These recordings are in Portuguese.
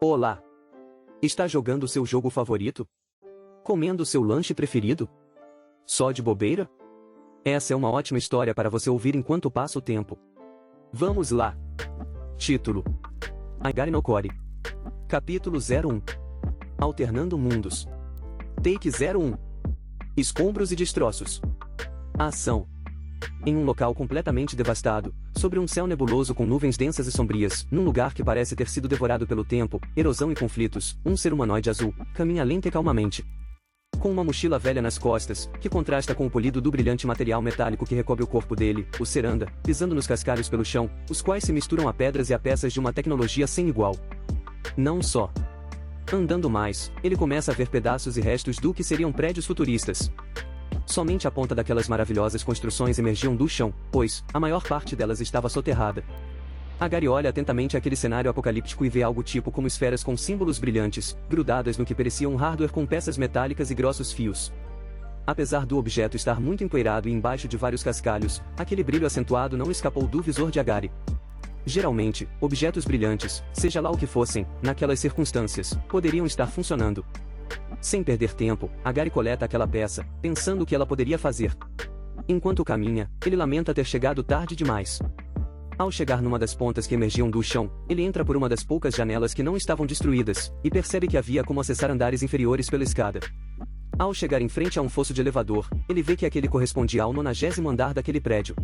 Olá! Está jogando seu jogo favorito? Comendo seu lanche preferido? Só de bobeira? Essa é uma ótima história para você ouvir enquanto passa o tempo. Vamos lá! Título: Agari no Kori. Capítulo 01. Alternando mundos. Take 01. Escombros e destroços. Ação. Em um local completamente devastado, sobre um céu nebuloso com nuvens densas e sombrias, num lugar que parece ter sido devorado pelo tempo, erosão e conflitos, um ser humanoide azul caminha lenta e calmamente. Com uma mochila velha nas costas, que contrasta com o polido do brilhante material metálico que recobre o corpo dele, o ser anda, pisando nos cascalhos pelo chão, os quais se misturam a pedras e a peças de uma tecnologia sem igual. Não só. Andando mais, ele começa a ver pedaços e restos do que seriam prédios futuristas. Somente a ponta daquelas maravilhosas construções emergiam do chão, pois a maior parte delas estava soterrada. Agari olha atentamente aquele cenário apocalíptico e vê algo tipo como esferas com símbolos brilhantes, grudadas no que parecia um hardware com peças metálicas e grossos fios. Apesar do objeto estar muito empoeirado e embaixo de vários cascalhos, aquele brilho acentuado não escapou do visor de Agari. Geralmente, objetos brilhantes, seja lá o que fossem, naquelas circunstâncias, poderiam estar funcionando. Sem perder tempo, Agari coleta aquela peça, pensando o que ela poderia fazer. Enquanto caminha, ele lamenta ter chegado tarde demais. Ao chegar numa das pontas que emergiam do chão, ele entra por uma das poucas janelas que não estavam destruídas, e percebe que havia como acessar andares inferiores pela escada. Ao chegar em frente a um fosso de elevador, ele vê que aquele correspondia ao 90º andar daquele prédio.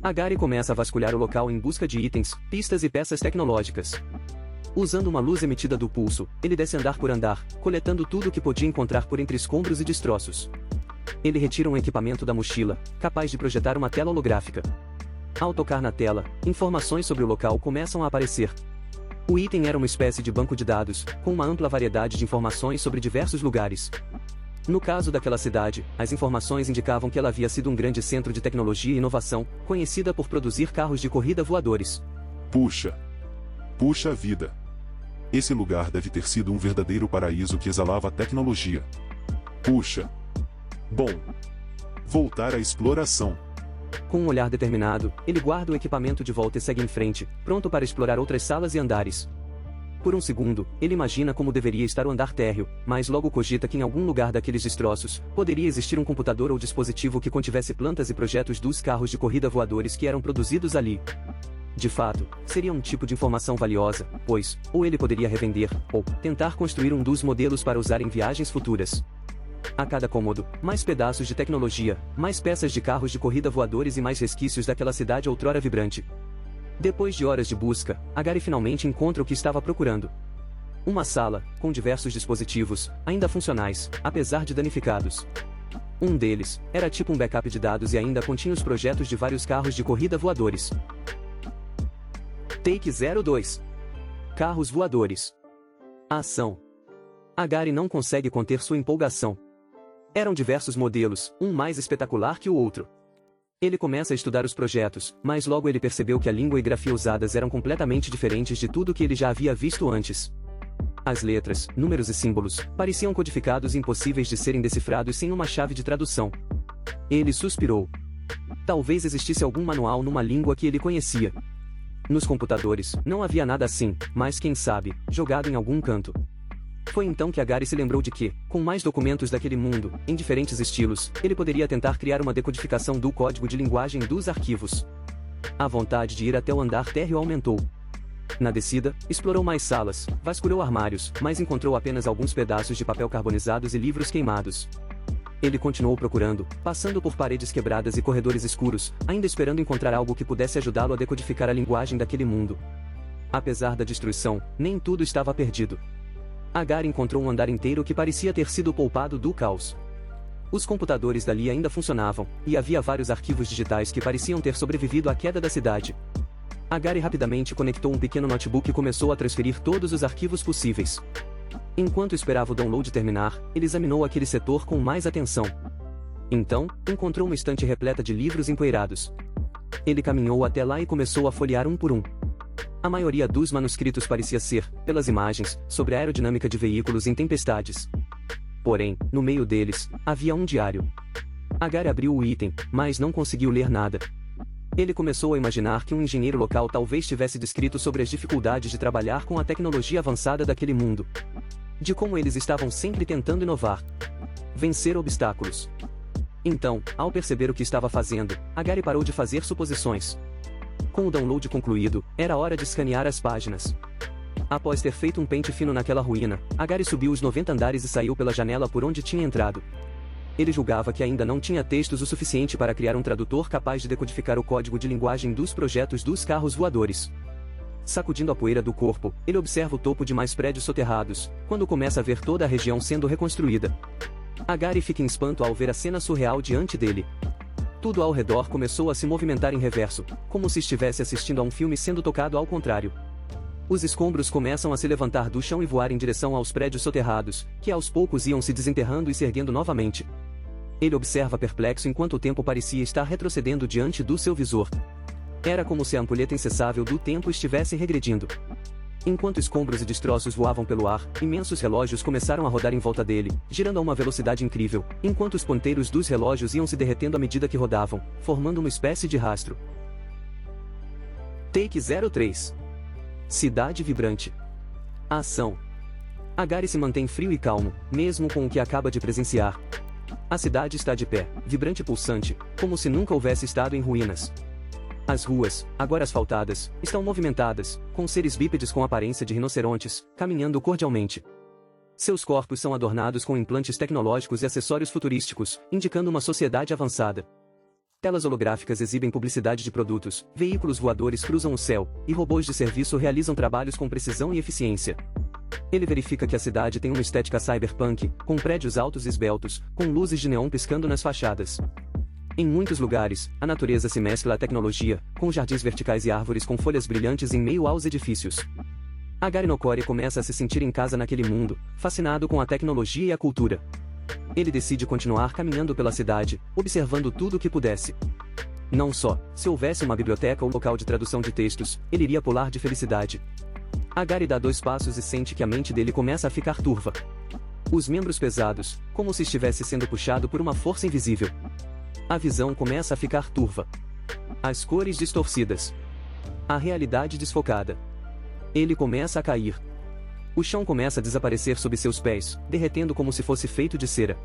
Agari começa a vasculhar o local em busca de itens, pistas e peças tecnológicas. Usando uma luz emitida do pulso, ele desce andar por andar, coletando tudo o que podia encontrar por entre escombros e destroços. Ele retira um equipamento da mochila, capaz de projetar uma tela holográfica. Ao tocar na tela, informações sobre o local começam a aparecer. O item era uma espécie de banco de dados, com uma ampla variedade de informações sobre diversos lugares. No caso daquela cidade, as informações indicavam que ela havia sido um grande centro de tecnologia e inovação, conhecida por produzir carros de corrida voadores. Puxa vida! Esse lugar deve ter sido um verdadeiro paraíso que exalava tecnologia. Bom, voltar à exploração. Com um olhar determinado, ele guarda o equipamento de volta e segue em frente, pronto para explorar outras salas e andares. Por um segundo, ele imagina como deveria estar o andar térreo, mas logo cogita que em algum lugar daqueles destroços, poderia existir um computador ou dispositivo que contivesse plantas e projetos dos carros de corrida voadores que eram produzidos ali. De fato, seria um tipo de informação valiosa, pois, ou ele poderia revender, ou tentar construir um dos modelos para usar em viagens futuras. A cada cômodo, mais pedaços de tecnologia, mais peças de carros de corrida voadores e mais resquícios daquela cidade outrora vibrante. Depois de horas de busca, Agari finalmente encontra o que estava procurando. Uma sala, com diversos dispositivos, ainda funcionais, apesar de danificados. Um deles, era tipo um backup de dados e ainda continha os projetos de vários carros de corrida voadores. Take 02. Carros voadores. Ação. Agari não consegue conter sua empolgação. Eram diversos modelos, um mais espetacular que o outro. Ele começa a estudar os projetos, mas logo ele percebeu que a língua e grafia usadas eram completamente diferentes de tudo que ele já havia visto antes. As letras, números e símbolos, pareciam codificados e impossíveis de serem decifrados sem uma chave de tradução. Ele suspirou. Talvez existisse algum manual numa língua que ele conhecia. Nos computadores, não havia nada assim, mas quem sabe, jogado em algum canto. Foi então que Agari se lembrou de que, com mais documentos daquele mundo, em diferentes estilos, ele poderia tentar criar uma decodificação do código de linguagem dos arquivos. A vontade de ir até o andar térreo aumentou. Na descida, explorou mais salas, vasculhou armários, mas encontrou apenas alguns pedaços de papel carbonizados e livros queimados. Ele continuou procurando, passando por paredes quebradas e corredores escuros, ainda esperando encontrar algo que pudesse ajudá-lo a decodificar a linguagem daquele mundo. Apesar da destruição, nem tudo estava perdido. Agari encontrou um andar inteiro que parecia ter sido poupado do caos. Os computadores dali ainda funcionavam, e havia vários arquivos digitais que pareciam ter sobrevivido à queda da cidade. Agari rapidamente conectou um pequeno notebook e começou a transferir todos os arquivos possíveis. Enquanto esperava o download terminar, ele examinou aquele setor com mais atenção. Então, encontrou uma estante repleta de livros empoeirados. Ele caminhou até lá e começou a folhear um por um. A maioria dos manuscritos parecia ser, pelas imagens, sobre a aerodinâmica de veículos em tempestades. Porém, no meio deles, havia um diário. Agari abriu o item, mas não conseguiu ler nada. Ele começou a imaginar que um engenheiro local talvez tivesse descrito sobre as dificuldades de trabalhar com a tecnologia avançada daquele mundo. De como eles estavam sempre tentando inovar. Vencer obstáculos. Então, ao perceber o que estava fazendo, Gary parou de fazer suposições. Com o download concluído, era hora de escanear as páginas. Após ter feito um pente fino naquela ruína, Gary subiu os 90 andares e saiu pela janela por onde tinha entrado. Ele julgava que ainda não tinha textos o suficiente para criar um tradutor capaz de decodificar o código de linguagem dos projetos dos carros voadores. Sacudindo a poeira do corpo, ele observa o topo de mais prédios soterrados, quando começa a ver toda a região sendo reconstruída. Gary fica em espanto ao ver a cena surreal diante dele. Tudo ao redor começou a se movimentar em reverso, como se estivesse assistindo a um filme sendo tocado ao contrário. Os escombros começam a se levantar do chão e voar em direção aos prédios soterrados, que aos poucos iam se desenterrando e se erguendo novamente. Ele observa perplexo enquanto o tempo parecia estar retrocedendo diante do seu visor. Era como se a ampulheta incessável do tempo estivesse regredindo. Enquanto escombros e destroços voavam pelo ar, imensos relógios começaram a rodar em volta dele, girando a uma velocidade incrível, enquanto os ponteiros dos relógios iam se derretendo à medida que rodavam, formando uma espécie de rastro. Take 03. Cidade vibrante. A ação. Gary se mantém frio e calmo, mesmo com o que acaba de presenciar. A cidade está de pé, vibrante e pulsante, como se nunca houvesse estado em ruínas. As ruas, agora asfaltadas, estão movimentadas, com seres bípedes com aparência de rinocerontes, caminhando cordialmente. Seus corpos são adornados com implantes tecnológicos e acessórios futurísticos, indicando uma sociedade avançada. Telas holográficas exibem publicidade de produtos, veículos voadores cruzam o céu, e robôs de serviço realizam trabalhos com precisão e eficiência. Ele verifica que a cidade tem uma estética cyberpunk, com prédios altos e esbeltos, com luzes de neon piscando nas fachadas. Em muitos lugares, a natureza se mescla à tecnologia, com jardins verticais e árvores com folhas brilhantes em meio aos edifícios. Gary Nokore começa a se sentir em casa naquele mundo, fascinado com a tecnologia e a cultura. Ele decide continuar caminhando pela cidade, observando tudo o que pudesse. Não só, se houvesse uma biblioteca ou local de tradução de textos, ele iria pular de felicidade. Gary dá 2 passos e sente que a mente dele começa a ficar turva. Os membros pesados, como se estivesse sendo puxado por uma força invisível. A visão começa a ficar turva. As cores distorcidas. A realidade desfocada. Ele começa a cair. O chão começa a desaparecer sob seus pés, derretendo como se fosse feito de cera.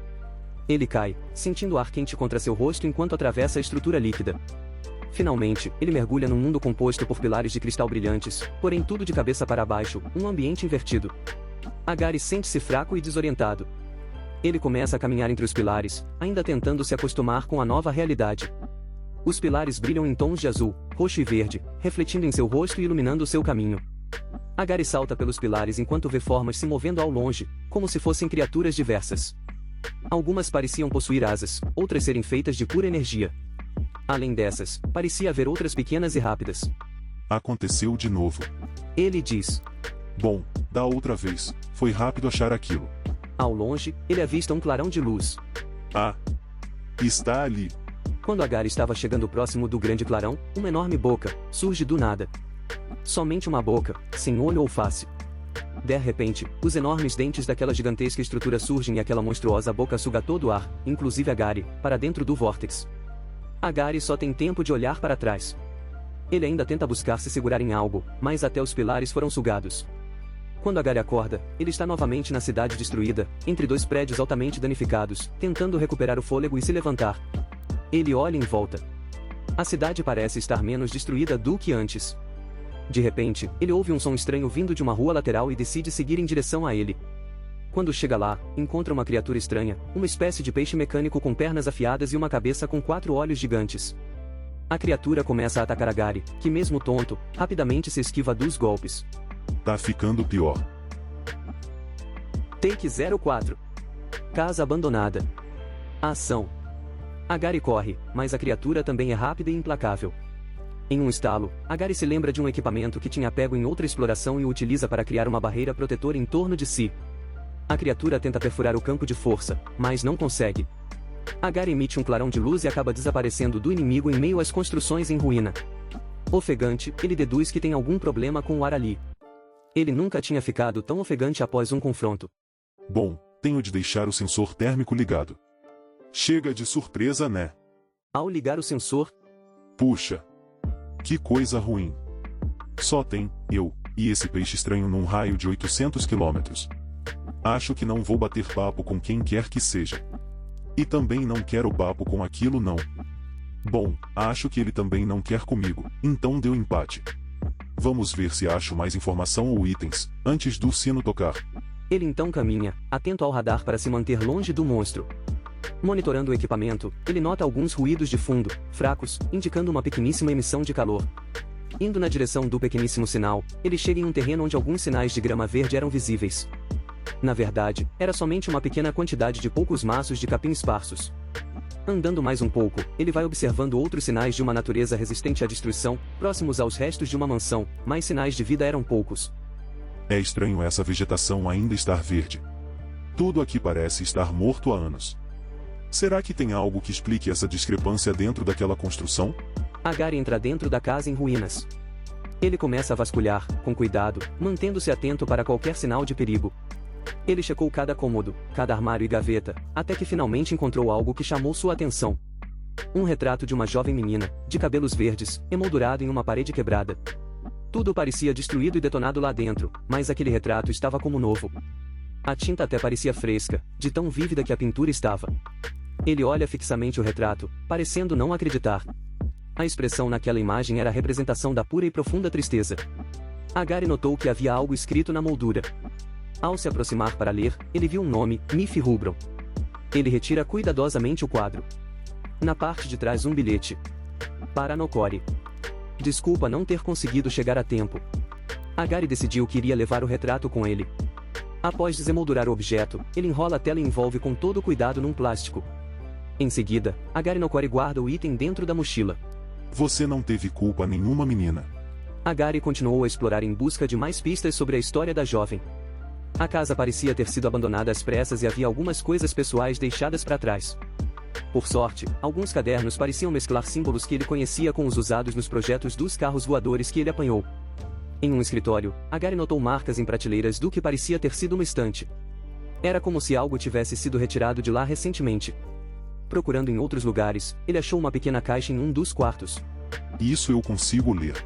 Ele cai, sentindo o ar quente contra seu rosto enquanto atravessa a estrutura líquida. Finalmente, ele mergulha num mundo composto por pilares de cristal brilhantes, porém tudo de cabeça para baixo, um ambiente invertido. Gary sente-se fraco e desorientado. Ele começa a caminhar entre os pilares, ainda tentando se acostumar com a nova realidade. Os pilares brilham em tons de azul, roxo e verde, refletindo em seu rosto e iluminando seu caminho. Gary salta pelos pilares enquanto vê formas se movendo ao longe, como se fossem criaturas diversas. Algumas pareciam possuir asas, outras serem feitas de pura energia. Além dessas, parecia haver outras pequenas e rápidas. Aconteceu de novo. Ele diz. Bom, da outra vez, foi rápido achar aquilo. Ao longe, ele avista um clarão de luz. Está ali. Quando Gary estava chegando próximo do grande clarão, uma enorme boca surge do nada. Somente uma boca, sem olho ou face. De repente, os enormes dentes daquela gigantesca estrutura surgem e aquela monstruosa boca suga todo o ar, inclusive Gary, para dentro do vórtex. Gary só tem tempo de olhar para trás. Ele ainda tenta buscar se segurar em algo, mas até os pilares foram sugados. Quando Gary acorda, ele está novamente na cidade destruída, entre 2 prédios altamente danificados, tentando recuperar o fôlego e se levantar. Ele olha em volta. A cidade parece estar menos destruída do que antes. De repente, ele ouve um som estranho vindo de uma rua lateral e decide seguir em direção a ele. Quando chega lá, encontra uma criatura estranha, uma espécie de peixe mecânico com pernas afiadas e uma cabeça com 4 olhos gigantes. A criatura começa a atacar Gary, que mesmo tonto, rapidamente se esquiva dos golpes. Tá ficando pior. Take 04. Casa abandonada. A ação. Gary corre, mas a criatura também é rápida e implacável. Em um estalo, Gary se lembra de um equipamento que tinha pego em outra exploração e o utiliza para criar uma barreira protetora em torno de si. A criatura tenta perfurar o campo de força, mas não consegue. Gary emite um clarão de luz e acaba desaparecendo do inimigo em meio às construções em ruína. Ofegante, ele deduz que tem algum problema com o ar ali. Ele nunca tinha ficado tão ofegante após um confronto. Bom, tenho de deixar o sensor térmico ligado. Chega de surpresa, né? Ao ligar o sensor, puxa, Que coisa ruim. Só tem eu e esse peixe estranho num raio de 800 quilômetros. Acho que não vou bater papo com quem quer que seja. E também não quero papo com aquilo não. Bom, acho que ele também não quer comigo, então deu empate. Vamos ver se acho mais informação ou itens, antes do sino tocar. Ele então caminha, atento ao radar para se manter longe do monstro. Monitorando o equipamento, ele nota alguns ruídos de fundo, fracos, indicando uma pequeníssima emissão de calor. Indo na direção do pequeníssimo sinal, ele chega em um terreno onde alguns sinais de grama verde eram visíveis. Na verdade, era somente uma pequena quantidade de poucos maços de capim esparsos. Andando mais um pouco, ele vai observando outros sinais de uma natureza resistente à destruição, próximos aos restos de uma mansão, mas sinais de vida eram poucos. É estranho essa vegetação ainda estar verde. Tudo aqui parece estar morto há anos. Será que tem algo que explique essa discrepância dentro daquela construção? Gary entra dentro da casa em ruínas. Ele começa a vasculhar, com cuidado, mantendo-se atento para qualquer sinal de perigo. Ele checou cada cômodo, cada armário e gaveta, até que finalmente encontrou algo que chamou sua atenção. Um retrato de uma jovem menina, de cabelos verdes, emoldurado em uma parede quebrada. Tudo parecia destruído e detonado lá dentro, mas aquele retrato estava como novo. A tinta até parecia fresca, de tão vívida que a pintura estava. Ele olha fixamente o retrato, parecendo não acreditar. A expressão naquela imagem era a representação da pura e profunda tristeza. Gary notou que havia algo escrito na moldura. Ao se aproximar para ler, ele viu um nome, Miffy Rubron. Ele retira cuidadosamente o quadro. Na parte de trás um bilhete. Para Nokori. Desculpa não ter conseguido chegar a tempo. Gary decidiu que iria levar o retrato com ele. Após desemoldurar o objeto, ele enrola a tela e envolve com todo cuidado num plástico. Em seguida, Gary Nokori guarda o item dentro da mochila. Você não teve culpa nenhuma, menina. Gary continuou a explorar em busca de mais pistas sobre a história da jovem. A casa parecia ter sido abandonada às pressas e havia algumas coisas pessoais deixadas para trás. Por sorte, alguns cadernos pareciam mesclar símbolos que ele conhecia com os usados nos projetos dos carros voadores que ele apanhou. Em um escritório, Gary notou marcas em prateleiras do que parecia ter sido uma estante. Era como se algo tivesse sido retirado de lá recentemente. Procurando em outros lugares, ele achou uma pequena caixa em um dos quartos. Isso eu consigo ler.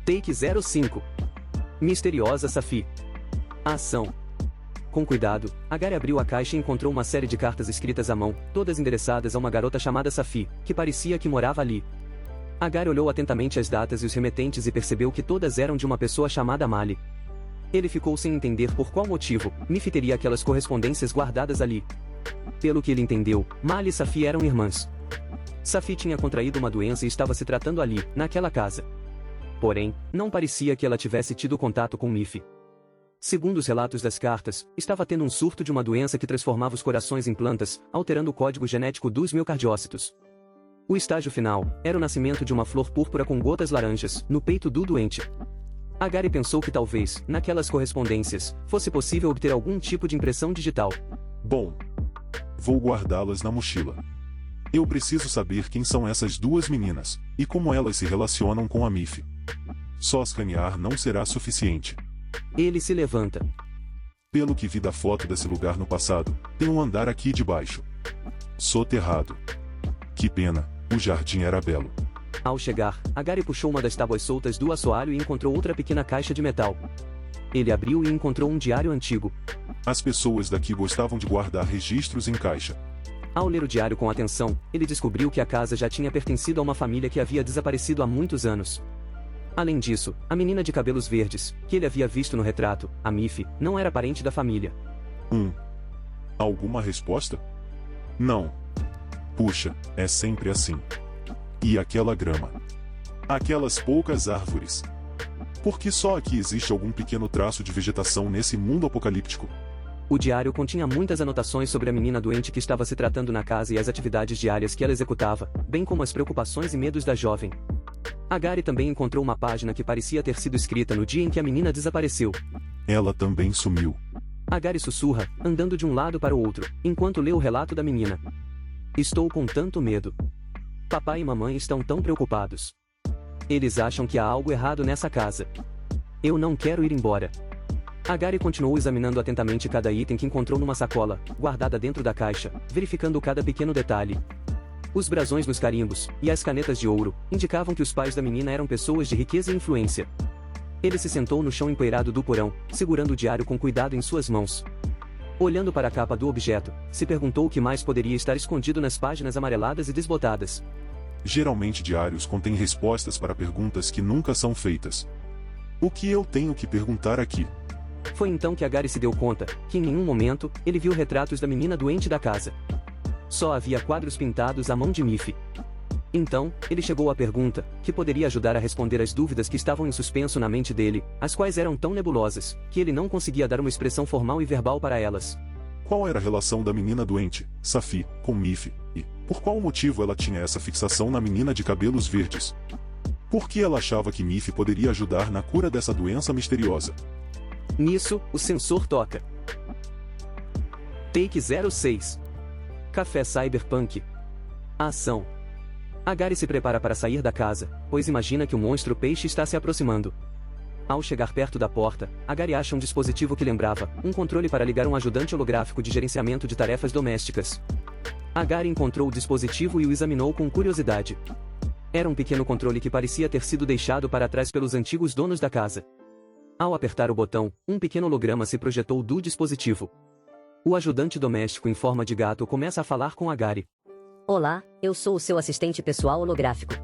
Take 05. Misteriosa Safi. A ação. Com cuidado, Gary abriu a caixa e encontrou uma série de cartas escritas à mão, todas endereçadas a uma garota chamada Safi, que parecia que morava ali. Gary olhou atentamente as datas e os remetentes e percebeu que todas eram de uma pessoa chamada Mali. Ele ficou sem entender por qual motivo Miffy teria aquelas correspondências guardadas ali. Pelo que ele entendeu, Mali e Safi eram irmãs. Safi tinha contraído uma doença e estava se tratando ali, naquela casa. Porém, não parecia que ela tivesse tido contato com Miffy. Segundo os relatos das cartas, estava tendo um surto de uma doença que transformava os corações em plantas, alterando o código genético dos miocardiócitos. O estágio final era o nascimento de uma flor púrpura com gotas laranjas, no peito do doente. Gary pensou que talvez, naquelas correspondências, fosse possível obter algum tipo de impressão digital. Bom, vou guardá-las na mochila. Eu preciso saber quem são essas duas meninas, e como elas se relacionam com a Miffy. Só escanear não será suficiente. Ele se levanta. Pelo que vi da foto desse lugar no passado, tem um andar aqui debaixo. Soterrado. Que pena, o jardim era belo. Ao chegar, Gary puxou uma das tábuas soltas do assoalho e encontrou outra pequena caixa de metal. Ele abriu e encontrou um diário antigo. As pessoas daqui gostavam de guardar registros em caixa. Ao ler o diário com atenção, ele descobriu que a casa já tinha pertencido a uma família que havia desaparecido há muitos anos. Além disso, a menina de cabelos verdes, que ele havia visto no retrato, a Miffy, não era parente da família. Alguma resposta? Não. Puxa, é sempre assim. E aquela grama? Aquelas poucas árvores? Por que só aqui existe algum pequeno traço de vegetação nesse mundo apocalíptico? O diário continha muitas anotações sobre a menina doente que estava se tratando na casa e as atividades diárias que ela executava, bem como as preocupações e medos da jovem. Gary também encontrou uma página que parecia ter sido escrita no dia em que a menina desapareceu. Ela também sumiu. Gary sussurra, andando de um lado para o outro, enquanto lê o relato da menina. Estou com tanto medo. Papai e mamãe estão tão preocupados. Eles acham que há algo errado nessa casa. Eu não quero ir embora. Gary continuou examinando atentamente cada item que encontrou numa sacola, guardada dentro da caixa, verificando cada pequeno detalhe. Os brasões nos carimbos, e as canetas de ouro, indicavam que os pais da menina eram pessoas de riqueza e influência. Ele se sentou no chão empoeirado do porão, segurando o diário com cuidado em suas mãos. Olhando para a capa do objeto, se perguntou o que mais poderia estar escondido nas páginas amareladas e desbotadas. Geralmente diários contêm respostas para perguntas que nunca são feitas. O que eu tenho que perguntar aqui? Foi então que Gary se deu conta que em nenhum momento ele viu retratos da menina doente da casa. Só havia quadros pintados à mão de Miffy. Então, ele chegou à pergunta, que poderia ajudar a responder as dúvidas que estavam em suspenso na mente dele, as quais eram tão nebulosas, que ele não conseguia dar uma expressão formal e verbal para elas. Qual era a relação da menina doente, Safi, com Miffy, e, por qual motivo ela tinha essa fixação na menina de cabelos verdes? Por que ela achava que Miffy poderia ajudar na cura dessa doença misteriosa? Nisso, o sensor toca. Take 06. Café Cyberpunk. A ação. Gary se prepara para sair da casa, pois imagina que o monstro peixe está se aproximando. Ao chegar perto da porta, Gary acha um dispositivo que lembrava um controle para ligar um ajudante holográfico de gerenciamento de tarefas domésticas. Gary encontrou o dispositivo e o examinou com curiosidade. Era um pequeno controle que parecia ter sido deixado para trás pelos antigos donos da casa. Ao apertar o botão, um pequeno holograma se projetou do dispositivo. O ajudante doméstico em forma de gato começa a falar com Gary. Olá, eu sou o seu assistente pessoal holográfico.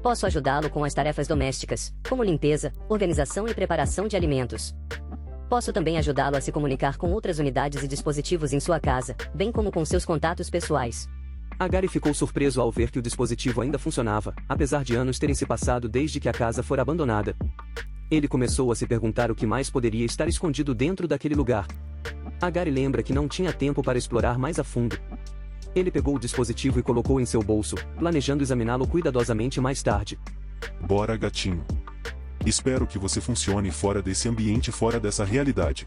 Posso ajudá-lo com as tarefas domésticas, como limpeza, organização e preparação de alimentos. Posso também ajudá-lo a se comunicar com outras unidades e dispositivos em sua casa, bem como com seus contatos pessoais. Gary ficou surpreso ao ver que o dispositivo ainda funcionava, apesar de anos terem se passado desde que a casa fora abandonada. Ele começou a se perguntar o que mais poderia estar escondido dentro daquele lugar. Gary lembra que não tinha tempo para explorar mais a fundo. Ele pegou o dispositivo e colocou em seu bolso, planejando examiná-lo cuidadosamente mais tarde. Bora, gatinho. Espero que você funcione fora desse ambiente, fora dessa realidade.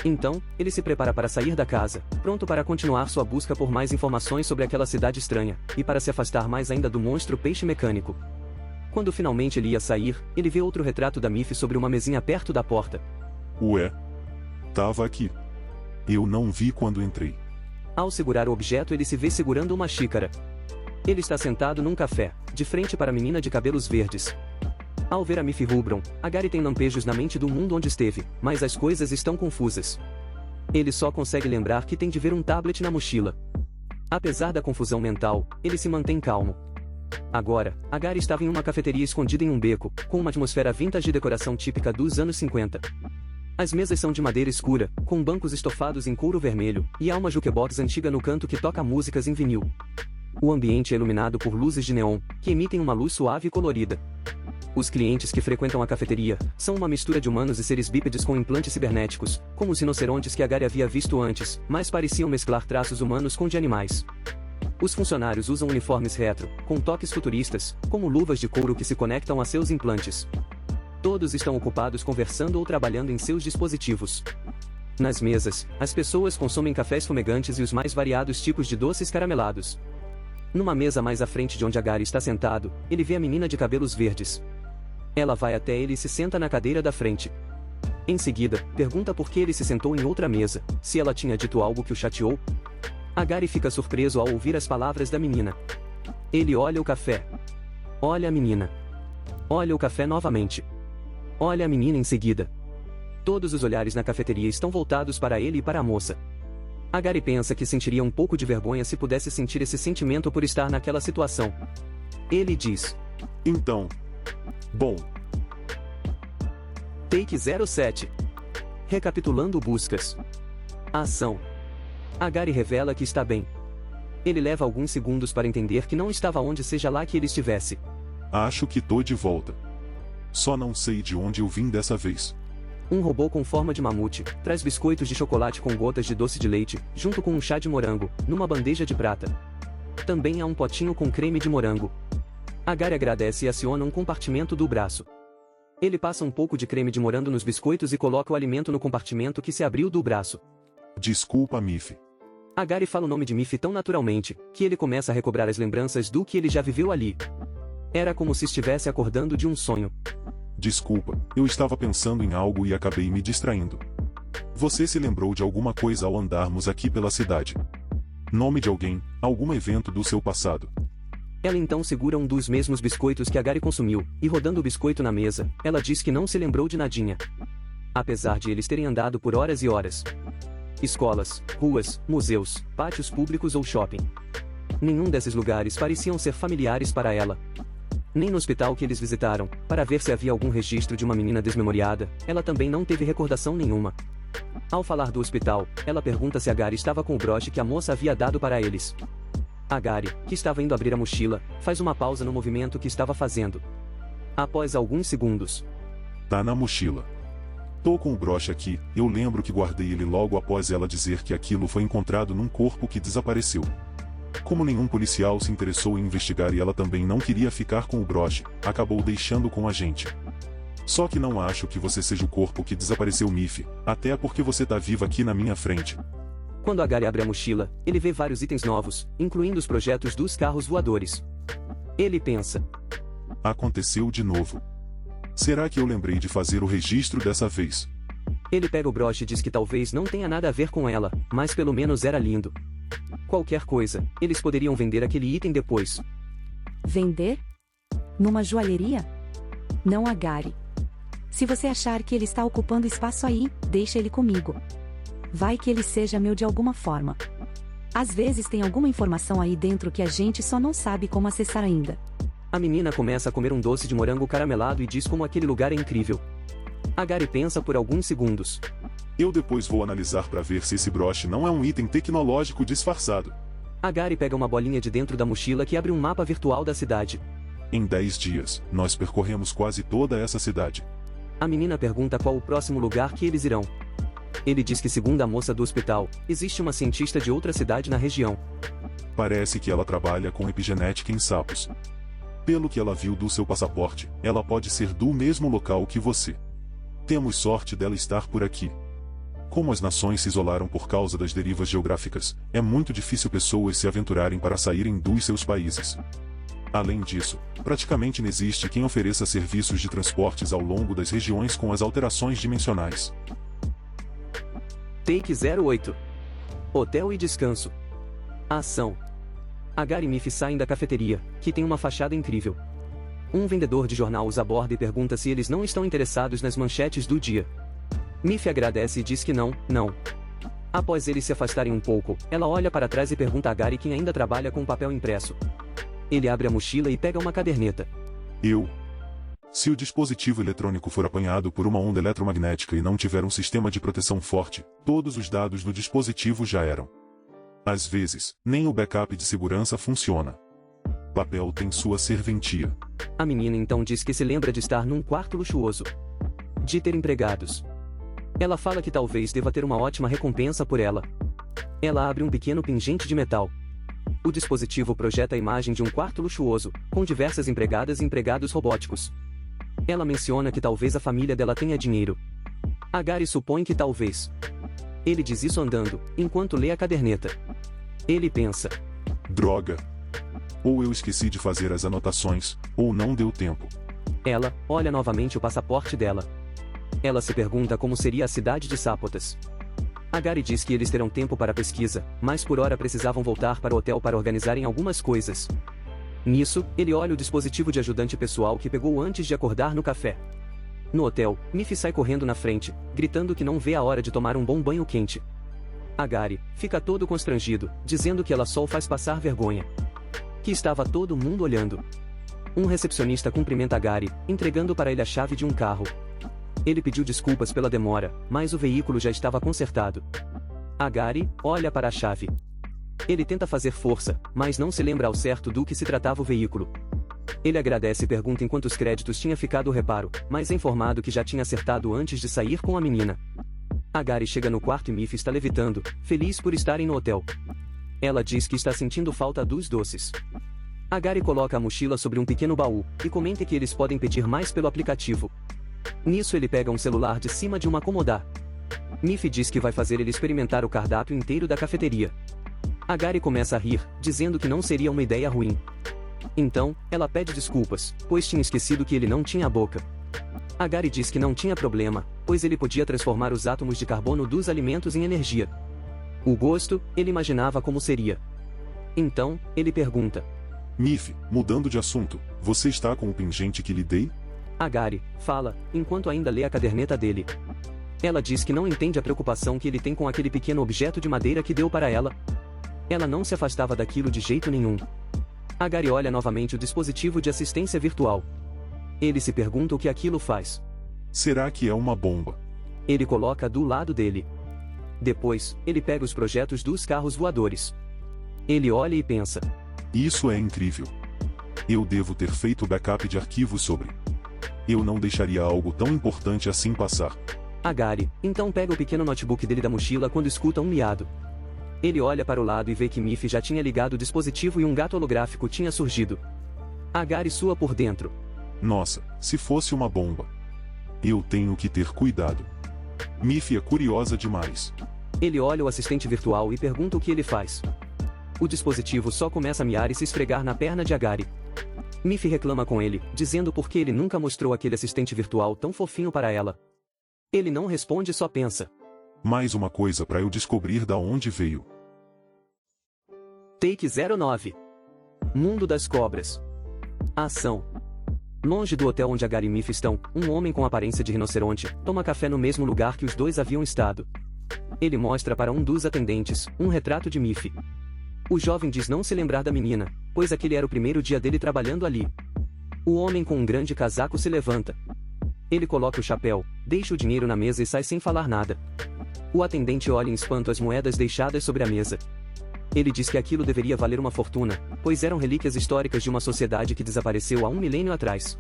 Então, ele se prepara para sair da casa, pronto para continuar sua busca por mais informações sobre aquela cidade estranha, e para se afastar mais ainda do monstro peixe mecânico. Quando finalmente ele ia sair, ele vê outro retrato da Miffy sobre uma mesinha perto da porta. Ué? Tava aqui. Eu não vi quando entrei. Ao segurar o objeto, ele se vê segurando uma xícara. Ele está sentado num café, de frente para a menina de cabelos verdes. Ao ver a Miffy Rubron, Gary tem lampejos na mente do mundo onde esteve, mas as coisas estão confusas. Ele só consegue lembrar que tem de ver um tablet na mochila. Apesar da confusão mental, ele se mantém calmo. Agora, Gary estava em uma cafeteria escondida em um beco, com uma atmosfera vintage de decoração típica dos anos 50. As mesas são de madeira escura, com bancos estofados em couro vermelho, e há uma jukebox antiga no canto que toca músicas em vinil. O ambiente é iluminado por luzes de neon, que emitem uma luz suave e colorida. Os clientes que frequentam a cafeteria são uma mistura de humanos e seres bípedes com implantes cibernéticos, como os rinocerontes que Gary havia visto antes, mas pareciam mesclar traços humanos com de animais. Os funcionários usam uniformes retro, com toques futuristas, como luvas de couro que se conectam a seus implantes. Todos estão ocupados conversando ou trabalhando em seus dispositivos. Nas mesas, as pessoas consomem cafés fumegantes e os mais variados tipos de doces caramelados. Numa mesa mais à frente de onde Gary está sentado, ele vê a menina de cabelos verdes. Ela vai até ele e se senta na cadeira da frente. Em seguida, pergunta por que ele se sentou em outra mesa, se ela tinha dito algo que o chateou. Gary fica surpreso ao ouvir as palavras da menina. Ele olha o café. Olha a menina. Olha o café novamente. Olha a menina em seguida. Todos os olhares na cafeteria estão voltados para ele e para a moça. Gary pensa que sentiria um pouco de vergonha se pudesse sentir esse sentimento por estar naquela situação. Ele diz: Então. Bom. Take 07. Recapitulando buscas. A ação. Gary revela que está bem. Ele leva alguns segundos para entender que não estava onde seja lá que ele estivesse. Acho que tô de volta. Só não sei de onde eu vim dessa vez. Um robô com forma de mamute traz biscoitos de chocolate com gotas de doce de leite, junto com um chá de morango, numa bandeja de prata. Também há um potinho com creme de morango. Gary agradece e aciona um compartimento do braço. Ele passa um pouco de creme de morango nos biscoitos e coloca o alimento no compartimento que se abriu do braço. Desculpa, Miffy. Gary fala o nome de Miffy tão naturalmente, que ele começa a recobrar as lembranças do que ele já viveu ali. Era como se estivesse acordando de um sonho. Desculpa, eu estava pensando em algo e acabei me distraindo. Você se lembrou de alguma coisa ao andarmos aqui pela cidade? Nome de alguém, algum evento do seu passado? Ela então segura um dos mesmos biscoitos que a Gary consumiu, e rodando o biscoito na mesa, ela diz que não se lembrou de nadinha. Apesar de eles terem andado por horas e horas. Escolas, ruas, museus, pátios públicos ou shopping. Nenhum desses lugares pareciam ser familiares para ela. Nem no hospital que eles visitaram, para ver se havia algum registro de uma menina desmemoriada, ela também não teve recordação nenhuma. Ao falar do hospital, ela pergunta se a Gary estava com o broche que a moça havia dado para eles. A Gary, que estava indo abrir a mochila, faz uma pausa no movimento que estava fazendo. Após alguns segundos. Tá na mochila. Tô com o broche aqui, eu lembro que guardei ele logo após ela dizer que aquilo foi encontrado num corpo que desapareceu. Como nenhum policial se interessou em investigar e ela também não queria ficar com o broche, acabou deixando com a gente. Só que não acho que você seja o corpo que desapareceu, Miffy, até porque você tá viva aqui na minha frente. Quando a Gary abre a mochila, ele vê vários itens novos, incluindo os projetos dos carros voadores. Ele pensa. Aconteceu de novo. Será que eu lembrei de fazer o registro dessa vez? Ele pega o broche e diz que talvez não tenha nada a ver com ela, mas pelo menos era lindo. Qualquer coisa, eles poderiam vender aquele item depois. Vender? Numa joalheria? Não a Gary. Se você achar que ele está ocupando espaço aí, deixa ele comigo. Vai que ele seja meu de alguma forma. Às vezes tem alguma informação aí dentro que a gente só não sabe como acessar ainda. A menina começa a comer um doce de morango caramelado e diz como aquele lugar é incrível. A Gary pensa por alguns segundos. Eu depois vou analisar para ver se esse broche não é um item tecnológico disfarçado. A Gary pega uma bolinha de dentro da mochila que abre um mapa virtual da cidade. Em 10 dias, nós percorremos quase toda essa cidade. A menina pergunta qual o próximo lugar que eles irão. Ele diz que, segundo a moça do hospital, existe uma cientista de outra cidade na região. Parece que ela trabalha com epigenética em sapos. Pelo que ela viu do seu passaporte, ela pode ser do mesmo local que você. Temos sorte dela estar por aqui. Como as nações se isolaram por causa das derivas geográficas, é muito difícil pessoas se aventurarem para saírem dos seus países. Além disso, praticamente não existe quem ofereça serviços de transportes ao longo das regiões com as alterações dimensionais. Take 08. Hotel e descanso. Ação. A Gary e Miffy saem da cafeteria, que tem uma fachada incrível. Um vendedor de jornal os aborda e pergunta se eles não estão interessados nas manchetes do dia. Miffy agradece e diz que não. Após eles se afastarem um pouco, ela olha para trás e pergunta a Gary quem ainda trabalha com papel impresso. Ele abre a mochila e pega uma caderneta. Se o dispositivo eletrônico for apanhado por uma onda eletromagnética e não tiver um sistema de proteção forte, todos os dados do dispositivo já eram. Às vezes, nem o backup de segurança funciona. Papel tem sua serventia. A menina então diz que se lembra de estar num quarto luxuoso. De ter empregados. Ela fala que talvez deva ter uma ótima recompensa por ela. Ela abre um pequeno pingente de metal. O dispositivo projeta a imagem de um quarto luxuoso, com diversas empregadas e empregados robóticos. Ela menciona que talvez a família dela tenha dinheiro. A Gary supõe que talvez. Ele diz isso andando, enquanto lê a caderneta. Ele pensa. Droga! Ou eu esqueci de fazer as anotações, ou não deu tempo. Ela olha novamente o passaporte dela. Ela se pergunta como seria a cidade de Sápotas. A Gary diz que eles terão tempo para a pesquisa, mas por hora precisavam voltar para o hotel para organizarem algumas coisas. Nisso, ele olha o dispositivo de ajudante pessoal que pegou antes de acordar no café. No hotel, Miffy sai correndo na frente, gritando que não vê a hora de tomar um bom banho quente. A Gary fica todo constrangido, dizendo que ela só o faz passar vergonha. Que estava todo mundo olhando. Um recepcionista cumprimenta a Gary, entregando para ele a chave de um carro. Ele pediu desculpas pela demora, mas o veículo já estava consertado. A Gary olha para a chave. Ele tenta fazer força, mas não se lembra ao certo do que se tratava o veículo. Ele agradece e pergunta em quantos créditos tinha ficado o reparo, mas é informado que já tinha acertado antes de sair com a menina. A Gary chega no quarto e Miffy está levitando, feliz por estarem no hotel. Ela diz que está sentindo falta dos doces. A Gary coloca a mochila sobre um pequeno baú, e comenta que eles podem pedir mais pelo aplicativo. Nisso ele pega um celular de cima de uma cômoda. Miffy diz que vai fazer ele experimentar o cardápio inteiro da cafeteria. A Gary começa a rir, dizendo que não seria uma ideia ruim. Então, ela pede desculpas, pois tinha esquecido que ele não tinha boca. A Gary diz que não tinha problema, pois ele podia transformar os átomos de carbono dos alimentos em energia. O gosto, ele imaginava como seria. Então, ele pergunta. Miffy, mudando de assunto, você está com o pingente que lhe dei? A Gary fala, enquanto ainda lê a caderneta dele. Ela diz que não entende a preocupação que ele tem com aquele pequeno objeto de madeira que deu para ela. Ela não se afastava daquilo de jeito nenhum. A Gary olha novamente o dispositivo de assistência virtual. Ele se pergunta o que aquilo faz. Será que é uma bomba? Ele coloca do lado dele. Depois, ele pega os projetos dos carros voadores. Ele olha e pensa. Isso é incrível. Eu devo ter feito backup de arquivos sobre. Eu não deixaria algo tão importante assim passar. A Gary, então pega o pequeno notebook dele da mochila quando escuta um miado. Ele olha para o lado e vê que Miffy já tinha ligado o dispositivo e um gato holográfico tinha surgido. A Gary sua por dentro. Nossa, se fosse uma bomba. Eu tenho que ter cuidado. Miffy é curiosa demais. Ele olha o assistente virtual e pergunta o que ele faz. O dispositivo só começa a miar e se esfregar na perna de Agari. Miffy reclama com ele, dizendo por que ele nunca mostrou aquele assistente virtual tão fofinho para ela. Ele não responde e só pensa. Mais uma coisa para eu descobrir da onde veio. Take 09. Mundo das cobras. Ação. Longe do hotel onde Agari e Miffy estão, um homem com aparência de rinoceronte toma café no mesmo lugar que os dois haviam estado. Ele mostra para um dos atendentes um retrato de Miffy. O jovem diz não se lembrar da menina, pois aquele era o primeiro dia dele trabalhando ali. O homem com um grande casaco se levanta. Ele coloca o chapéu, deixa o dinheiro na mesa e sai sem falar nada. O atendente olha em espanto as moedas deixadas sobre a mesa. Ele diz que aquilo deveria valer uma fortuna, pois eram relíquias históricas de uma sociedade que desapareceu há 1 milênio atrás.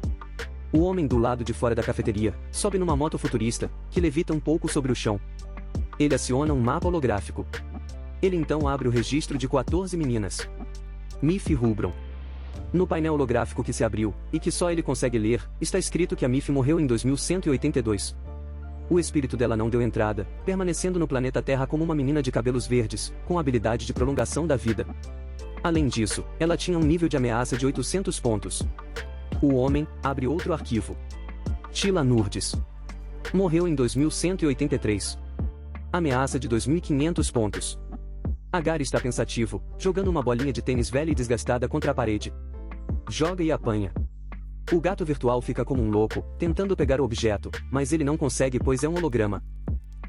O homem do lado de fora da cafeteria sobe numa moto futurista, que levita um pouco sobre o chão. Ele aciona um mapa holográfico. Ele então abre o registro de 14 meninas. Miffy Rubron. No painel holográfico que se abriu, e que só ele consegue ler, está escrito que a Miffy morreu em 2182. O espírito dela não deu entrada, permanecendo no planeta Terra como uma menina de cabelos verdes, com habilidade de prolongação da vida. Além disso, ela tinha um nível de ameaça de 800 pontos. O homem abre outro arquivo. Tila Nurdes. Morreu em 2183. Ameaça de 2.500 pontos. Agari está pensativo, jogando uma bolinha de tênis velha e desgastada contra a parede. Joga e apanha. O gato virtual fica como um louco, tentando pegar o objeto, mas ele não consegue pois é um holograma.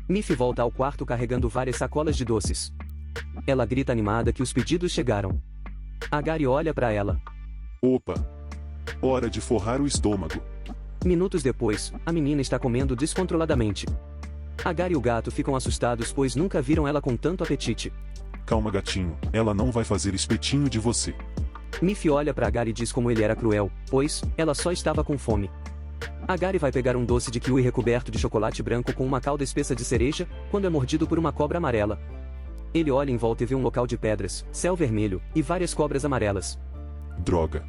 Miffy volta ao quarto carregando várias sacolas de doces. Ela grita animada que os pedidos chegaram. Agari olha para ela. Opa! Hora de forrar o estômago. Minutos depois, a menina está comendo descontroladamente. Agari e o gato ficam assustados pois nunca viram ela com tanto apetite. Calma, gatinho, ela não vai fazer espetinho de você. Miffy olha para Agari e diz como ele era cruel, pois ela só estava com fome. Agari vai pegar um doce de kiwi recoberto de chocolate branco com uma calda espessa de cereja, quando é mordido por uma cobra amarela. Ele olha em volta e vê um local de pedras, céu vermelho, e várias cobras amarelas. Droga.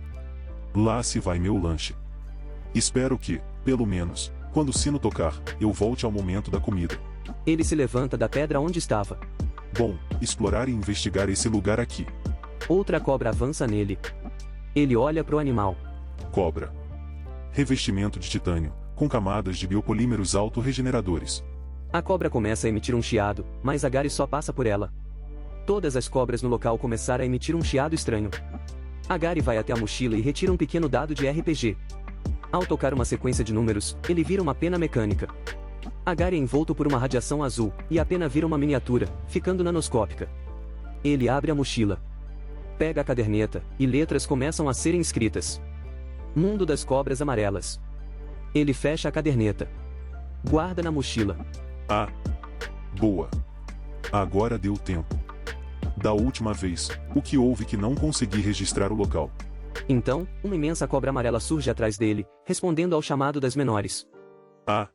Lá se vai meu lanche. Espero que, pelo menos, quando o sino tocar, eu volte ao momento da comida. Ele se levanta da pedra onde estava. Bom, explorar e investigar esse lugar aqui. Outra cobra avança nele. Ele olha pro animal. Cobra. Revestimento de titânio, com camadas de biopolímeros autorregeneradores. A cobra começa a emitir um chiado, mas Agari só passa por ela. Todas as cobras no local começaram a emitir um chiado estranho. Agari vai até a mochila e retira um pequeno dado de RPG. Ao tocar uma sequência de números, ele vira uma pena mecânica. Agari é envolto por uma radiação azul, e a pena vira uma miniatura, ficando nanoscópica. Ele abre a mochila. Pega a caderneta, e letras começam a serem escritas. Mundo das cobras amarelas. Ele fecha a caderneta. Guarda na mochila. Ah! Boa! Agora deu tempo. Da última vez, o que houve que não consegui registrar o local? Então, uma imensa cobra amarela surge atrás dele, respondendo ao chamado das menores. Ah!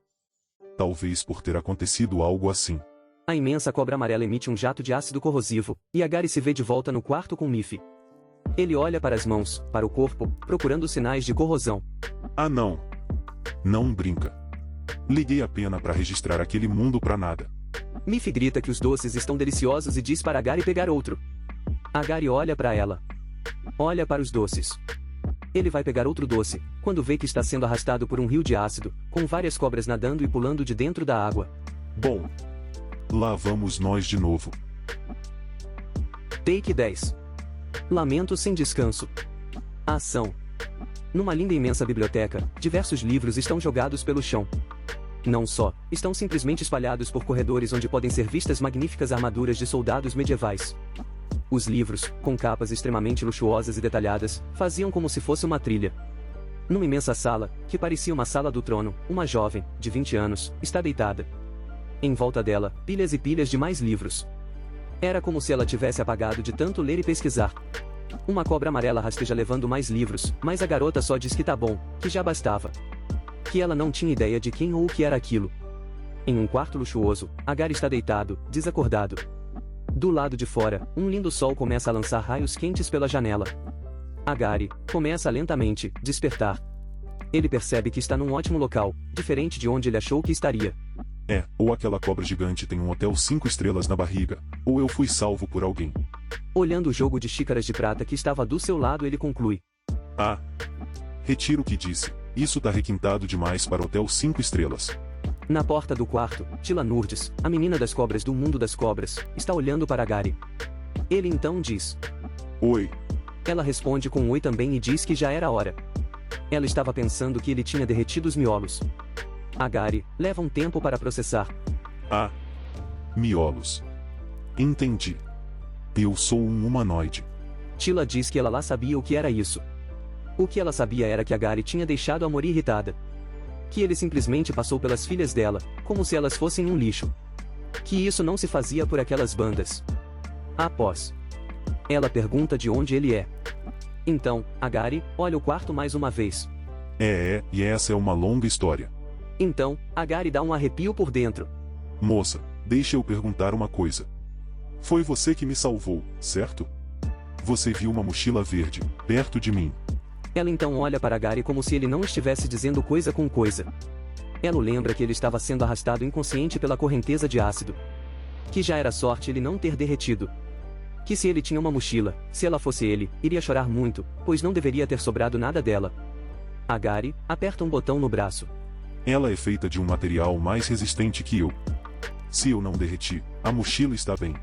Talvez por ter acontecido algo assim. A imensa cobra amarela emite um jato de ácido corrosivo, e Agari se vê de volta no quarto com Miffy. Ele olha para as mãos, para o corpo, procurando sinais de corrosão. Ah não! Não brinca. Liguei a pena para registrar aquele mundo pra nada. Miffy grita que os doces estão deliciosos e diz para Agari pegar outro. Agari olha para ela. Olha para os doces. Ele vai pegar outro doce, quando vê que está sendo arrastado por um rio de ácido, com várias cobras nadando e pulando de dentro da água. Bom, lá vamos nós de novo. Take 10. Lamento sem descanso. A ação. Numa linda e imensa biblioteca, diversos livros estão jogados pelo chão. Não só, estão simplesmente espalhados por corredores onde podem ser vistas magníficas armaduras de soldados medievais. Os livros, com capas extremamente luxuosas e detalhadas, faziam como se fosse uma trilha. Numa imensa sala, que parecia uma sala do trono, uma jovem, de 20 anos, está deitada. Em volta dela, pilhas e pilhas de mais livros. Era como se ela tivesse apagado de tanto ler e pesquisar. Uma cobra amarela rasteja levando mais livros, mas a garota só diz que tá bom, que já bastava. Que ela não tinha ideia de quem ou o que era aquilo. Em um quarto luxuoso, Agari está deitado, desacordado. Do lado de fora, um lindo sol começa a lançar raios quentes pela janela. Agari começa a lentamente despertar. Ele percebe que está num ótimo local, diferente de onde ele achou que estaria. Ou aquela cobra gigante tem um hotel 5 estrelas na barriga, ou eu fui salvo por alguém. Olhando o jogo de xícaras de prata que estava do seu lado, ele conclui. Retiro o que disse. Isso tá requintado demais para hotel 5 estrelas. Na porta do quarto, Tila Nurdes, a menina das cobras do mundo das cobras, está olhando para Agari. Ele então diz. Oi. Ela responde com um oi também e diz que já era hora. Ela estava pensando que ele tinha derretido os miolos. Agari leva um tempo para processar. Miolos. Entendi. Eu sou um humanoide. Tila diz que ela lá sabia o que era isso. O que ela sabia era que Agari tinha deixado a Mori irritada. Que ele simplesmente passou pelas filhas dela, como se elas fossem um lixo. Que isso não se fazia por aquelas bandas. Após. Ela pergunta de onde ele é. Então, Agari olha o quarto mais uma vez. E essa é uma longa história. Então, Agari dá um arrepio por dentro. Moça, deixa eu perguntar uma coisa. Foi você que me salvou, certo? Você viu uma mochila verde, perto de mim. Ela então olha para Agari como se ele não estivesse dizendo coisa com coisa. Ela o lembra que ele estava sendo arrastado inconsciente pela correnteza de ácido. Que já era sorte ele não ter derretido. Que se ele tinha uma mochila, se ela fosse ele, iria chorar muito, pois não deveria ter sobrado nada dela. Agari aperta um botão no braço. Ela é feita de um material mais resistente que eu. Se eu não derreti, a mochila está bem.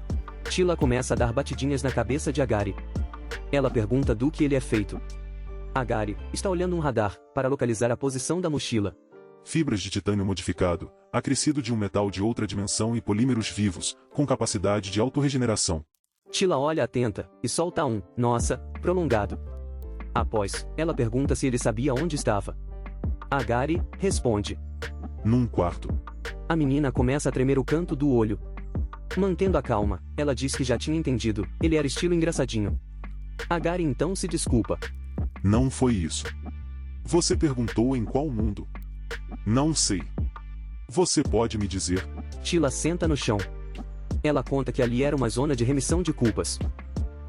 Tila começa a dar batidinhas na cabeça de Agari. Ela pergunta do que ele é feito. Agari está olhando um radar, para localizar a posição da mochila. Fibras de titânio modificado, acrescido de um metal de outra dimensão e polímeros vivos, com capacidade de autorregeneração. Tila olha atenta, e solta um, nossa, prolongado. Após, ela pergunta se ele sabia onde estava. Agari responde. Num quarto. A menina começa a tremer o canto do olho. Mantendo a calma, ela diz que já tinha entendido, ele era estilo engraçadinho. Agari então se desculpa. Não foi isso. Você perguntou em qual mundo? Não sei. Você pode me dizer? Tila senta no chão. Ela conta que ali era uma zona de remissão de culpas.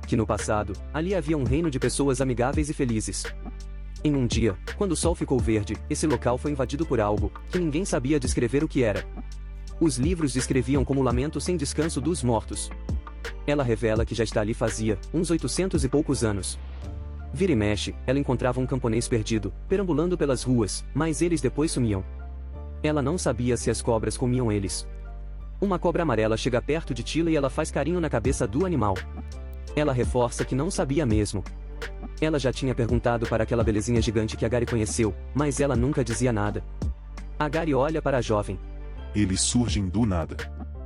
Que no passado, ali havia um reino de pessoas amigáveis e felizes. Em um dia, quando o sol ficou verde, esse local foi invadido por algo, que ninguém sabia descrever o que era. Os livros descreviam como o lamento sem descanso dos mortos. Ela revela que já está ali fazia, uns 800 e poucos anos. Vira e mexe, ela encontrava um camponês perdido, perambulando pelas ruas, mas eles depois sumiam. Ela não sabia se as cobras comiam eles. Uma cobra amarela chega perto de Tila e ela faz carinho na cabeça do animal. Ela reforça que não sabia mesmo. Ela já tinha perguntado para aquela belezinha gigante que Agari conheceu, mas ela nunca dizia nada. Agari olha para a jovem. Eles surgem do nada.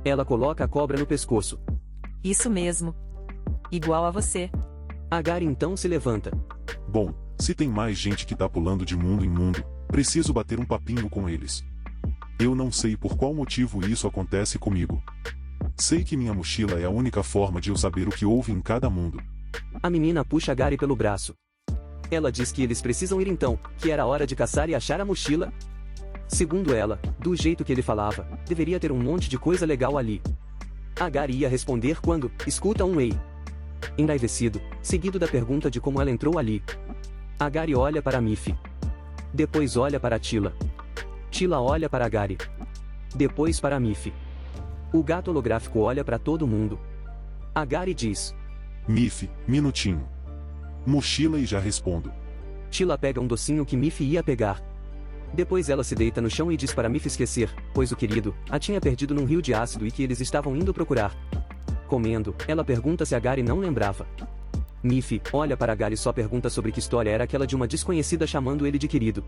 Ela coloca a cobra no pescoço. Isso mesmo. Igual a você. Agari então se levanta. Bom, se tem mais gente que tá pulando de mundo em mundo, preciso bater um papinho com eles. Eu não sei por qual motivo isso acontece comigo. Sei que minha mochila é a única forma de eu saber o que houve em cada mundo. A menina puxa Agari pelo braço. Ela diz que eles precisam ir então, que era hora de caçar e achar a mochila. Segundo ela, do jeito que ele falava, deveria ter um monte de coisa legal ali. Agari ia responder quando escuta um ei. Enraivecido, seguido da pergunta de como ela entrou ali. Agari olha para Miffy. Depois olha para Tila. Tila olha para Agari. Depois para Miffy. O gato holográfico olha para todo mundo. Agari diz. Miffy, minutinho. Mochila e já respondo. Tila pega um docinho que Miffy ia pegar. Depois ela se deita no chão e diz para Miffy esquecer, pois o querido a tinha perdido num rio de ácido e que eles estavam indo procurar. Comendo, ela pergunta se Agari não lembrava. Miffy olha para Gary e só pergunta sobre que história era aquela de uma desconhecida chamando ele de querido.